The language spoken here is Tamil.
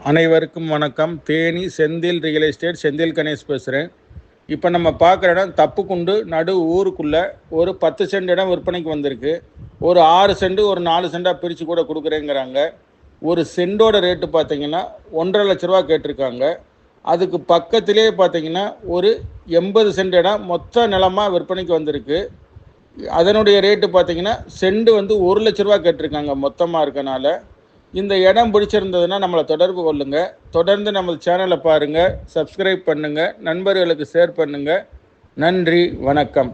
அனைவருக்கும் வணக்கம். தேனி செந்தில் ரியல் எஸ்டேட் செந்தில் கணேஷ் பேசுகிறேன். இப்போ நம்ம பார்க்குற இடம் தப்புக்குண்டு நடு ஊருக்குள்ளே ஒரு 10 சென்ட் இடம் விற்பனைக்கு வந்திருக்கு. ஒரு 6 சென்ட் ஒரு 4 சென்டாக பிரித்து கூட கொடுக்குறேங்கிறாங்க. ஒரு சென்டோட ரேட்டு பார்த்தீங்கன்னா 1,50,000 லட்ச ரூபா கேட்டிருக்காங்க. அதுக்கு பக்கத்திலே பார்த்தீங்கன்னா ஒரு 80 சென்ட் இடம் மொத்த நிலமாக விற்பனைக்கு வந்திருக்கு. அதனுடைய ரேட்டு பார்த்தீங்கன்னா சென்ட் வந்து 1 லட்ச ரூபா கேட்டிருக்காங்க மொத்தமாக இருக்கனால. இந்த இடம் பிடிச்சிருந்ததுன்னா நம்மளை தொடர்பு கொள்ளுங்கள். தொடர்ந்து நம்ம சேனலை பாருங்கள், சப்ஸ்கிரைப் பண்ணுங்கள், நண்பர்களுக்கு ஷேர் பண்ணுங்கள். நன்றி, வணக்கம்.